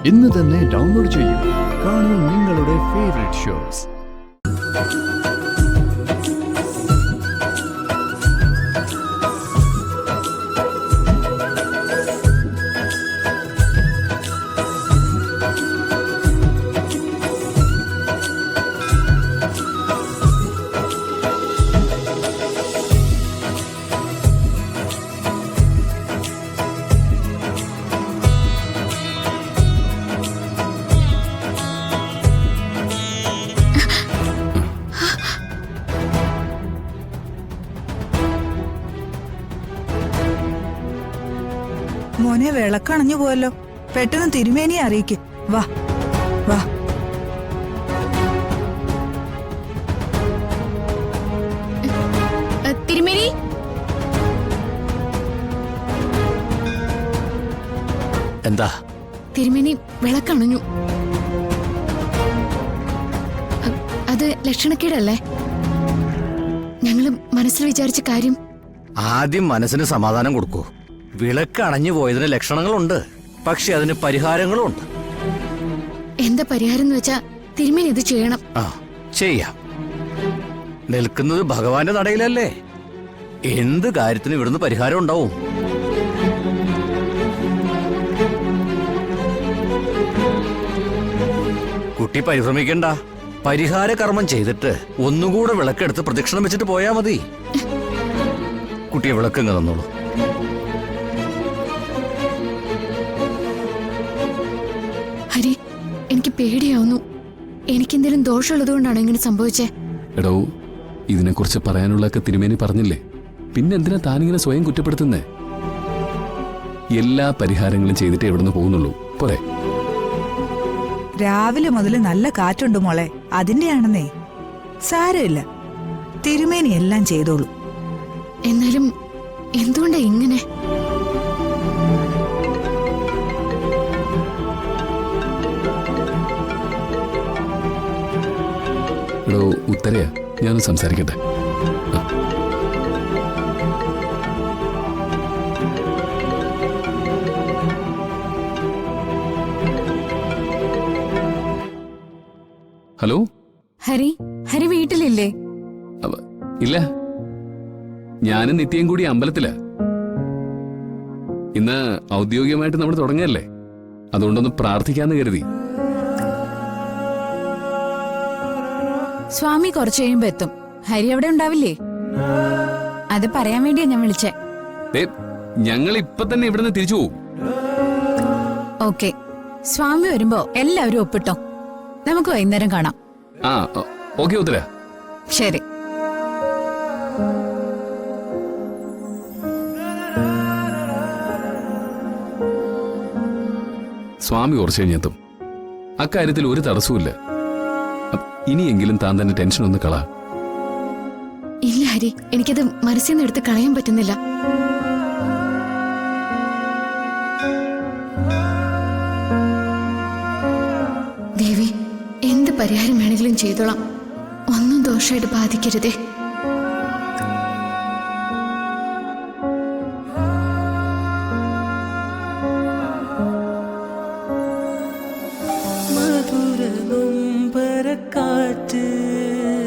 ഇന്ന് തന്നെ ഡൗൺലോഡ് ചെയ്യൂ. കാണൂ നിങ്ങളുടെ ഫേവറേറ്റ് ഷോസ്. മോനെ വിളക്കണഞ്ഞു പോയല്ലോ. പെട്ടെന്ന് തിരുമേനിയെ അറിയിക്ക്. വാ വാ. തിരുമേനി, എന്താ? തിരുമേനി വിളക്കണഞ്ഞു. അത് ലക്ഷണക്കേടല്ലേ? ഞങ്ങള് മനസ്സിൽ വിചാരിച്ച കാര്യം. ആദ്യം മനസ്സിന് സമാധാനം കൊടുക്കൂ. വിളക്ക് അണഞ്ഞു പോയതിന് ലക്ഷണങ്ങളുണ്ട്, പക്ഷെ അതിന് പരിഹാരങ്ങളും ഉണ്ട്. എന്താ പരിഹാരം എന്ന് വെച്ചാ തിരുമേനി ഇത് ചെയ്യണം. ആ, ചെയ്യാം. നിൽക്കുന്നത് ഭഗവാന്റെ നടയിലല്ലേ, എന്ത് കാര്യത്തിനും ഇവിടുന്ന് പരിഹാരം ഉണ്ടാവും. കുട്ടി പരിഭ്രമിക്കണ്ട. പരിഹാര കർമ്മം ചെയ്തിട്ട് ഒന്നുകൂടെ വിളക്കെടുത്ത് പ്രദക്ഷിണം വെച്ചിട്ട് പോയാ മതി. കുട്ടിയെ വിളക്കങ്ങ് തന്നോളൂ. ഹരി, എനിക്ക് പേടിയാവുന്നു. എനിക്കെന്തെങ്കിലും ദോഷമുള്ളതുകൊണ്ടാണോ ഇങ്ങനെ സംഭവിച്ചേ? എടോ, ഇതിനെക്കുറിച്ച് പറയാനുള്ളതൊക്കെ തിരുമേനി പറഞ്ഞില്ലേ, പിന്നെന്തിനാ താനിങ്ങനെ സ്വയം കുറ്റപ്പെടുത്തുന്നേ? എല്ലാ പരിഹാരങ്ങളും ചെയ്തിട്ടേ ഇവിടുന്ന് പോകുന്നുള്ളൂ. പോരെ? രാവിലെ മുതൽ നല്ല കാറ്റുണ്ട് മോളെ, അതിന്റെയാണെന്നേ. സാരമില്ല, തിരുമേനി എല്ലാം ചെയ്തോളൂ. എന്നാലും എന്തുകൊണ്ടാ ഇങ്ങനെ? എടോ ഉത്തരയാ, ഞാനൊന്ന് സംസാരിക്കട്ടെ. ഹലോ. ഹരി, ഹരി വീട്ടിലില്ലേ? ഇല്ല, ഞാനും നിത്യയും കൂടി അമ്പലത്തിലാ. ഇന്ന് ഔദ്യോഗികമായിട്ട് നമ്മൾ തുടങ്ങല്ലേ, അതുകൊണ്ടൊന്ന് പ്രാർത്ഥിക്കാന്ന് കരുതി. സ്വാമി കുറച്ചു കഴിയുമ്പോ എത്തും. ഹരി അവിടെ ഉണ്ടാവില്ലേ? അത് പറയാൻ വേണ്ടിയാ ഞാൻ വിളിച്ചേ. ഞങ്ങൾ ഇപ്പൊ തന്നെ ഇവിടുന്ന് തിരിച്ചു പോകും. ഓക്കെ, സ്വാമി വരുമ്പോ എല്ലാവരും ഒപ്പിട്ടോ. നമുക്ക് വൈകുന്നേരം കാണാം. ആ, ഓക്കെ ഉത്തര. ശരി. സ്വാമി കുറച്ചു കഴിഞ്ഞെത്തും, അക്കാര്യത്തിൽ ഒരു തടസ്സവുമില്ല. ഇനിയെങ്കിലും താൻ തന്നെ ടെൻഷൻ ഒന്ന് കള. ഇല്ല ഹരി, എനിക്കത് മനസ്സിൽ നിന്ന് എടുത്ത് കളയാൻ പറ്റുന്നില്ല. ദേവി, എന്ത് പരിഹാരം വേണമെങ്കിലും ചെയ്തോളാം. ഒന്നും ദോഷമായിട്ട് ബാധിക്കരുതേ.